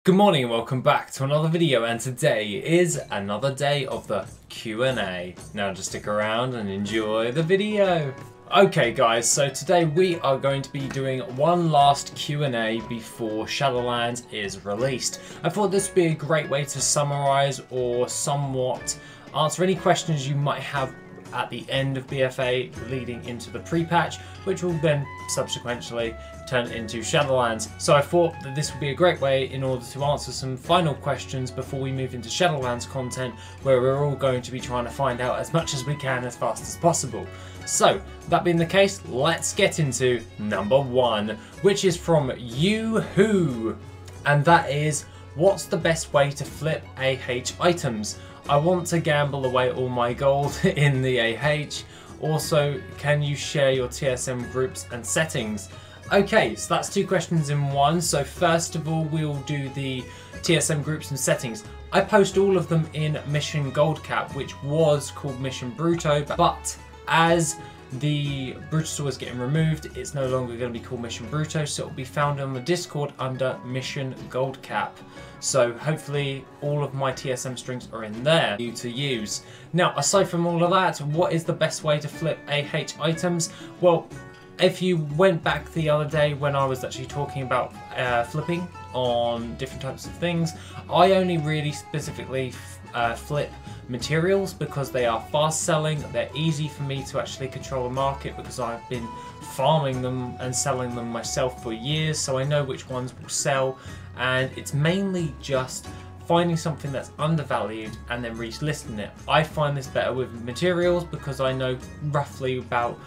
Good morning and welcome back to another video, and today is another day of the Q&A. Now just stick around and enjoy the video. Okay guys, so today we are going to be doing one last Q&A before Shadowlands is released. I thought this would be a great way to summarize or somewhat answer any questions you might have at the end of BFA leading into the pre-patch, which will then subsequently turn into Shadowlands. So I thought that this would be a great way in order to answer some final questions before we move into Shadowlands content, where we're all going to be trying to find out as much as we can as fast as possible. So that being the case, let's get into number one, which is from You-Who, and that is, what's the best way to flip AH items? I want to gamble away all my gold in the AH. Also, can you share your TSM groups and settings? Okay, so that's two questions in one. So first of all, we'll do the TSM groups and settings. I post all of them in Mission Gold Cap, which was called Mission Bruto, but as the Bruto was getting removed, it's no longer going to be called Mission Bruto, so it will be found on the Discord under Mission Gold Cap. So hopefully all of my TSM strings are in there for you to use. Now, aside from all of that, what is the best way to flip AH items? Well, if you went back the other day when I was actually talking about flipping on different types of things, I only really specifically flip materials because they are fast selling, they're easy for me to actually control the market because I've been farming them and selling them myself for years, so I know which ones will sell, and it's mainly just finding something that's undervalued and then relisting it. I find this better with materials because I know roughly about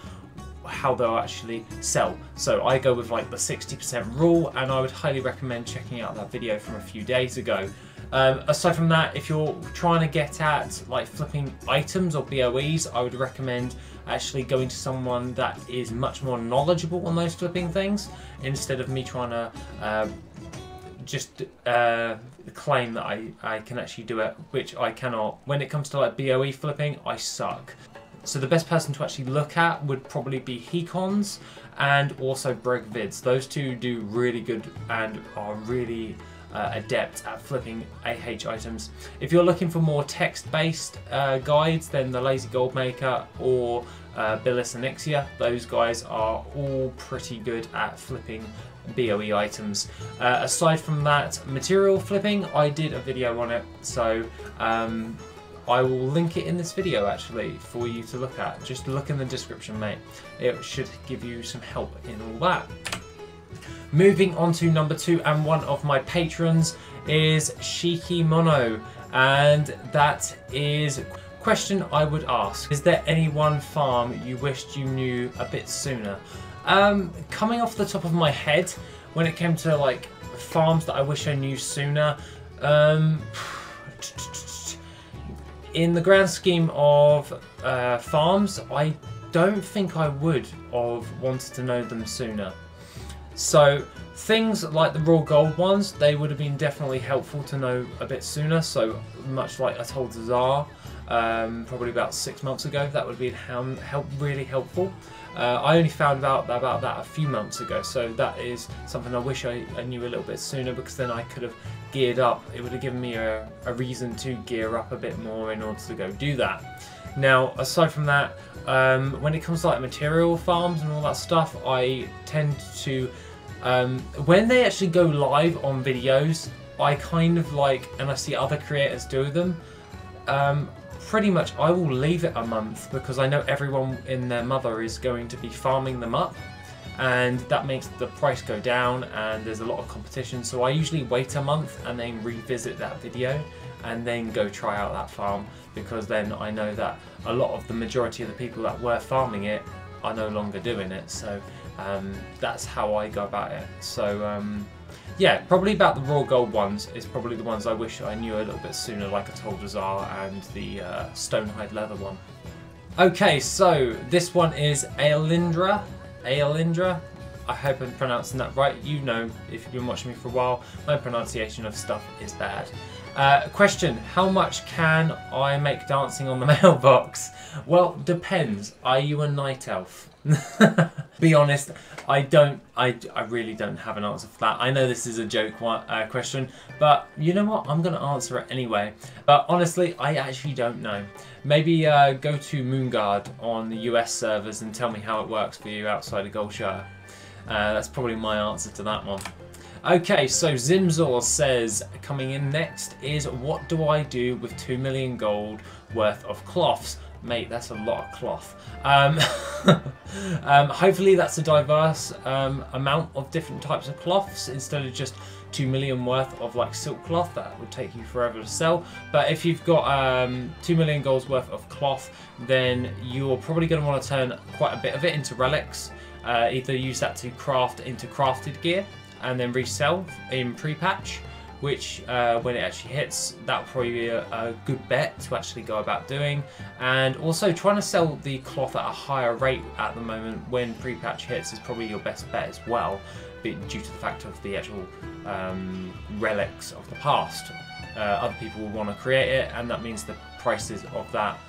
how they'll actually sell. So I go with like the 60% rule, and I would highly recommend checking out that video from a few days ago. Aside from that, if you're trying to get at like flipping items or BOEs, I would recommend actually going to someone that is much more knowledgeable on those flipping things, instead of me trying to just claim that I can actually do it, which I cannot. When it comes to like BOE flipping, I suck. So the best person to actually look at would probably be Hecons and also Bregvids. Those two do really good and are really adept at flipping AH items. If you're looking for more text-based guides, then the Lazy Goldmaker or Billis and Ixia, those guys are all pretty good at flipping BOE items. Aside from that, material flipping, I did a video on it, so I will link it in this video actually for you to look at. Just look in the description, mate. It should give you some help in all that. Moving on to number two, and one of my patrons is Shiki Mono, and that is a question I would ask. Is there any one farm you wished you knew a bit sooner? Coming off the top of my head, when it came to like farms that I wish I knew sooner, in the grand scheme of farms, I don't think I would have wanted to know them sooner. So things like the raw gold ones, they would have been definitely helpful to know a bit sooner. So much like I told Zar probably about 6 months ago, that would be really helpful. I only found out about that a few months ago, so that is something I wish I knew a little bit sooner, because then I could have geared up. It would have given me a reason to gear up a bit more in order to go do that. Now, aside from that, when it comes to like material farms and all that stuff, I tend to, when they actually go live on videos, I kind of like, and I see other creators do them, pretty much I will leave it a month, because I know everyone in their mother is going to be farming them up, and that makes the price go down and there's a lot of competition. So I usually wait a month and then revisit that video and then go try out that farm, because then I know that a lot of the majority of the people that were farming it are no longer doing it. So that's how I go about it. So yeah, probably about the raw gold ones is probably the ones I wish I knew a little bit sooner, like I told Azar, and the Stonehide leather one. Okay, so this one is Aelindra. I hope I'm pronouncing that right. You know, if you've been watching me for a while, my pronunciation of stuff is bad. Question, how much can I make dancing on the mailbox? Well, depends. Are you a night elf? Be honest, I really don't have an answer for that. I know this is a joke question, but you know what? I'm going to answer it anyway. But honestly, I actually don't know. Maybe go to Moonguard on the US servers and tell me how it works for you outside of Goldshire. That's probably my answer to that one. Okay, so Zimzor says, coming in next is, what do I do with 2 million gold worth of cloths? Mate, that's a lot of cloth. Hopefully that's a diverse amount of different types of cloths instead of just 2 million worth of like silk cloth. That would take you forever to sell. But if you've got 2 million gold's worth of cloth, then you're probably going to want to turn quite a bit of it into relics. Either use that to craft into crafted gear and then resell in pre-patch, which when it actually hits, that will probably be a good bet to actually go about doing. And also trying to sell the cloth at a higher rate at the moment when pre-patch hits is probably your best bet as well, due to the fact of the actual relics of the past. Other people will want to create it, and that means the prices of that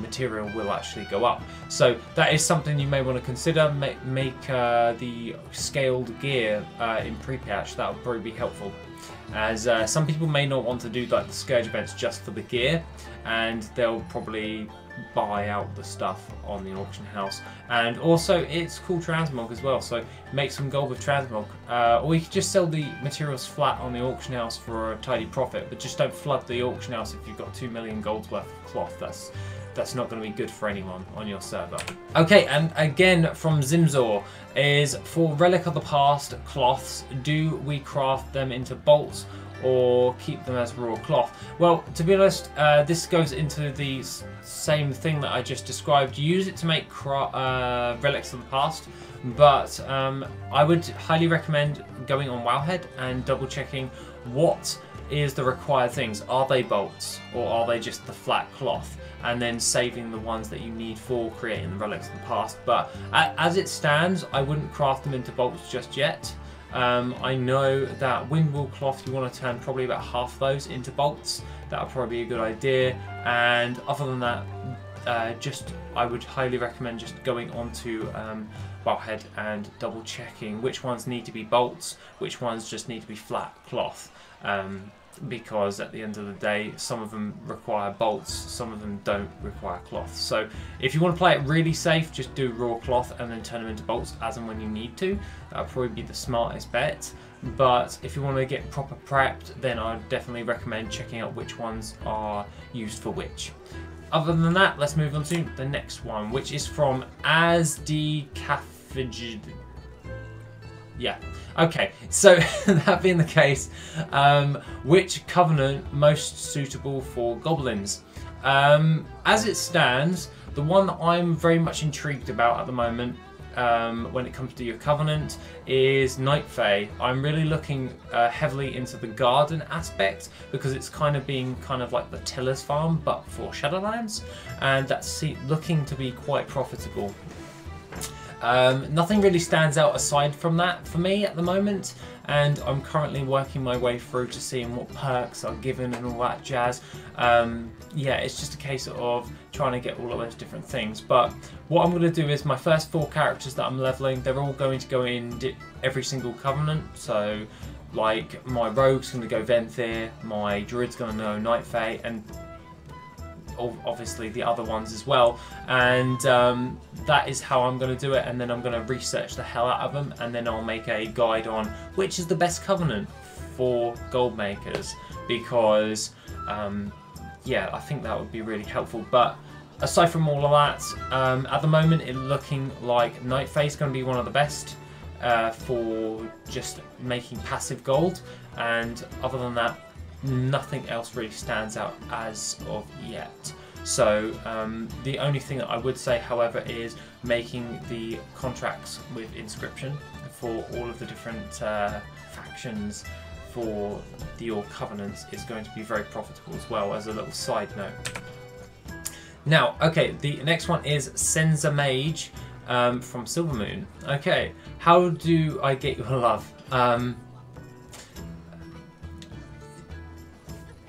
material will actually go up. So that is something you may want to consider. Make the scaled gear in pre-patch. That would probably be helpful, as some people may not want to do like the Scourge events just for the gear, and they'll probably buy out the stuff on the auction house. And also it's cool transmog as well, so make some gold with transmog, or you could just sell the materials flat on the auction house for a tidy profit, but just don't flood the auction house if you've got 2 million gold's worth of cloth. That's not going to be good for anyone on your server. Okay, and again from Zimzor is, for Relic of the Past cloths, do we craft them into bolts or keep them as raw cloth? Well, to be honest, this goes into the same thing that I just described. You use it to make Relics of the Past, but I would highly recommend going on Wowhead and double checking what is the required things. Are they bolts or are they just the flat cloth? And then saving the ones that you need for creating the Relics of the Past. But as it stands, I wouldn't craft them into bolts just yet. I know that Windwall cloth, you want to turn probably about half those into bolts. That would probably be a good idea. And other than that, I would highly recommend just going onto Wowhead and double checking which ones need to be bolts, which ones just need to be flat cloth. Because at the end of the day, some of them require bolts, some of them don't require cloth. So if you want to play it really safe, just do raw cloth and then turn them into bolts as and when you need to. That would probably be the smartest bet. But if you want to get proper prepped, then I'd definitely recommend checking out which ones are used for which. Other than that, let's move on to the next one, which is from Asdcafigid. Yeah, okay, so that being the case, which covenant most suitable for goblins? As it stands, the one that I'm very much intrigued about at the moment when it comes to your covenant is Night Fae. I'm really looking heavily into the garden aspect, because it's kind of being like the Tiller's farm but for Shadowlands, and that's looking to be quite profitable. Nothing really stands out aside from that for me at the moment, and I'm currently working my way through to seeing what perks are given and all that jazz. Yeah, it's just a case of trying to get all of those different things. But what I'm going to do is my first 4 characters that I'm leveling, they're all going to go in every single covenant. So like my rogue's going to go Venthir, my druid's going to go Night Fae, and obviously the other ones as well, and that is how I'm going to do it. And then I'm going to research the hell out of them, and then I'll make a guide on which is the best covenant for gold makers, because yeah, I think that would be really helpful. But aside from all of that, at the moment it's looking like Night Fae is going to be one of the best for just making passive gold, and other than that, nothing else really stands out as of yet. So the only thing that I would say, however, is making the contracts with inscription for all of the different factions for your covenants is going to be very profitable as well, as a little side note. Now, okay, the next one is Senza Mage from Silvermoon. Okay, how do I get your love?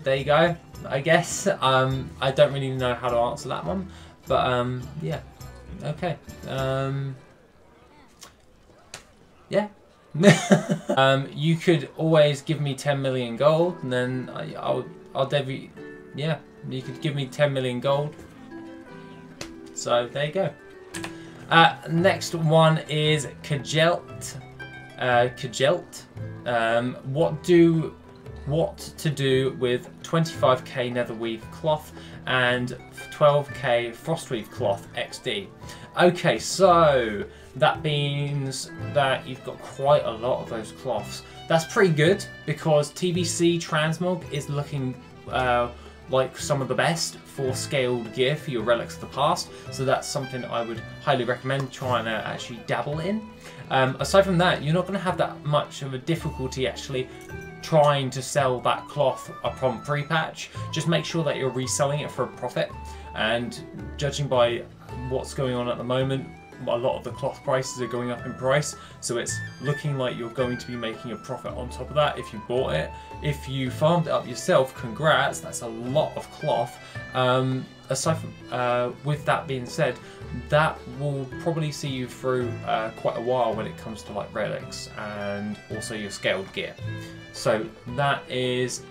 There you go, I guess. I don't really know how to answer that one, but yeah, okay. Yeah. You could always give me 10 million gold, and then I'll definitely, yeah, you could give me 10 million gold. So there you go. Next one is Cajelt. What to do with 25k netherweave cloth and 12k frostweave cloth XD. Okay, so that means that you've got quite a lot of those cloths. That's pretty good because TBC Transmog is looking like some of the best for scaled gear for your relics of the past, so that's something I would highly recommend trying to actually dabble in. Aside from that, you're not going to have that much of a difficulty actually trying to sell that cloth upon pre-patch. Just make sure that you're reselling it for a profit, and judging by what's going on at the moment, a lot of the cloth prices are going up in price, so it's looking like you're going to be making a profit on top of that if you bought it. If you farmed it up yourself, congrats, that's a lot of cloth. Aside from, with that being said, that will probably see you through quite a while when it comes to like relics and also your scaled gear. So that is,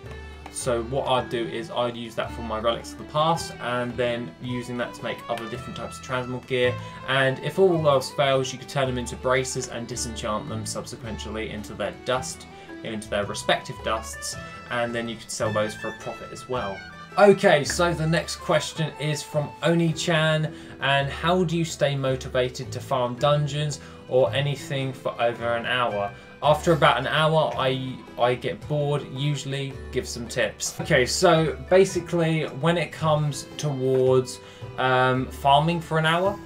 so what I'd do is I'd use that for my relics of the past, and then using that to make other different types of transmog gear. And if all else fails, you could turn them into braces and disenchant them subsequently into their dust, into their respective dusts, and then you could sell those for a profit as well. Okay, so the next question is from Onichan, and how do you stay motivated to farm dungeons or anything for over an hour? After about an hour, I get bored, usually give some tips. Okay, so basically when it comes towards farming for an hour,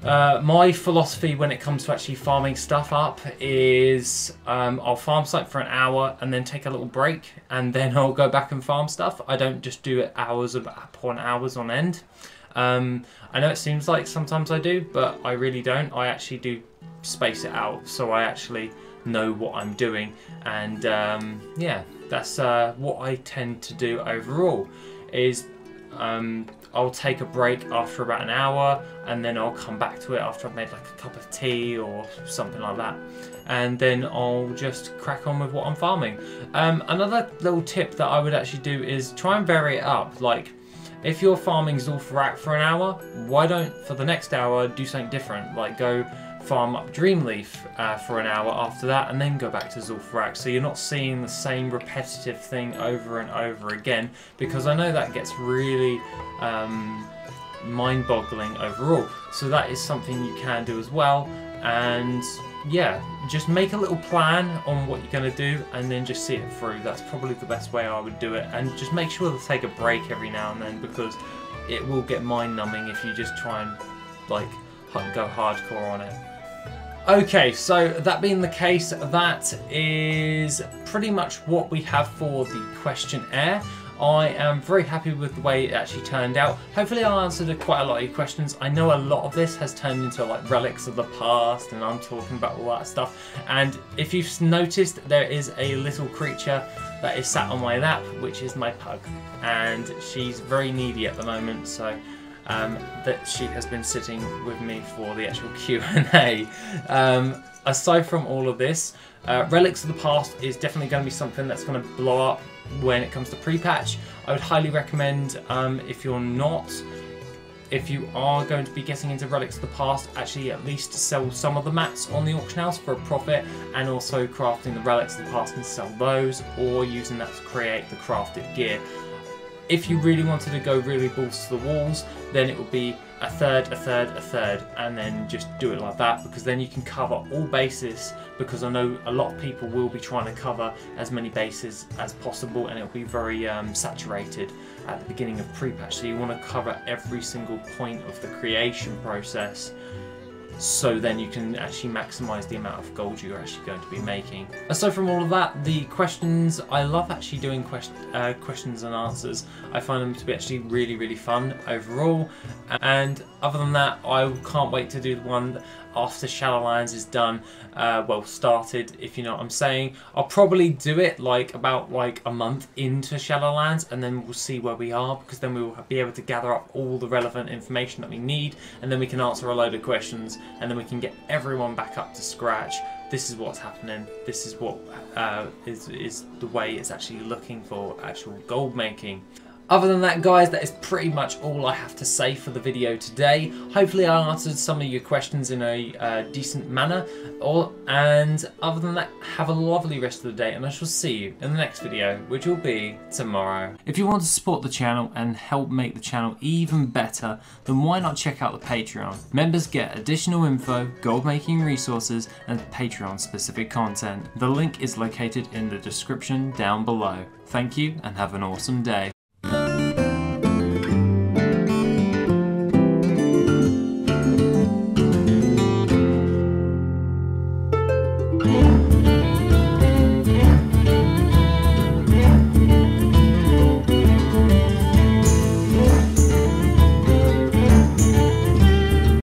my philosophy when it comes to actually farming stuff up is I'll farm something for an hour and then take a little break, and then I'll go back and farm stuff. I don't just do it hours upon hours on end. I know it seems like sometimes I do, but I really don't. I actually do space it out, so I actually know what I'm doing, and yeah, that's what I tend to do overall. Is I'll take a break after about an hour, and then I'll come back to it after I've made like a cup of tea or something like that, and then I'll just crack on with what I'm farming. Another little tip that I would actually do is try and vary it up. Like, if you're farming Zul'Farrak for an hour, why don't for the next hour do something different? Like go farm up Dreamleaf for an hour after that, and then go back to Zul'Farrak, so you're not seeing the same repetitive thing over and over again, because I know that gets really mind-boggling overall. So that is something you can do as well, and yeah, just make a little plan on what you're going to do and then just see it through. That's probably the best way I would do it, and just make sure to take a break every now and then, because it will get mind-numbing if you just try and like go hardcore on it. Okay, so that being the case, that is pretty much what we have for the questionnaire. I am very happy with the way it actually turned out. Hopefully I answered quite a lot of your questions. I know a lot of this has turned into like relics of the past, and I'm talking about all that stuff. And if you've noticed, there is a little creature that is sat on my lap, which is my pug. And she's very needy at the moment, so that she has been sitting with me for the actual Q&A. Aside from all of this, Relics of the Past is definitely going to be something that's going to blow up when it comes to pre-patch. I would highly recommend, if you are going to be getting into Relics of the Past, actually at least sell some of the mats on the auction house for a profit, and also crafting the Relics of the Past and sell those, or using that to create the crafted gear. If you really wanted to go really balls to the walls, then it would be a third, and then just do it like that, because then you can cover all bases, because I know a lot of people will be trying to cover as many bases as possible, and it'll be very saturated at the beginning of pre-patch, so you want to cover every single point of the creation process, so then you can actually maximize the amount of gold you're actually going to be making. Aside from all of that, the questions, I love actually doing questions and answers. I find them to be actually really fun overall, and other than that, I can't wait to do the one after Shadowlands is done, well, started, if you know what I'm saying. I'll probably do it like about like a month into Shadowlands, and then we'll see where we are, because then we will be able to gather up all the relevant information that we need, and then we can answer a load of questions, and then we can get everyone back up to scratch this is what's happening. This is what is the way it's actually looking for actual gold making. Other than that, guys, that is pretty much all I have to say for the video today. Hopefully I answered some of your questions in a decent manner. And other than that, have a lovely rest of the day, and I shall see you in the next video, which will be tomorrow. If you want to support the channel and help make the channel even better, then why not check out the Patreon? Members get additional info, gold making resources, and Patreon specific content. The link is located in the description down below. Thank you and have an awesome day.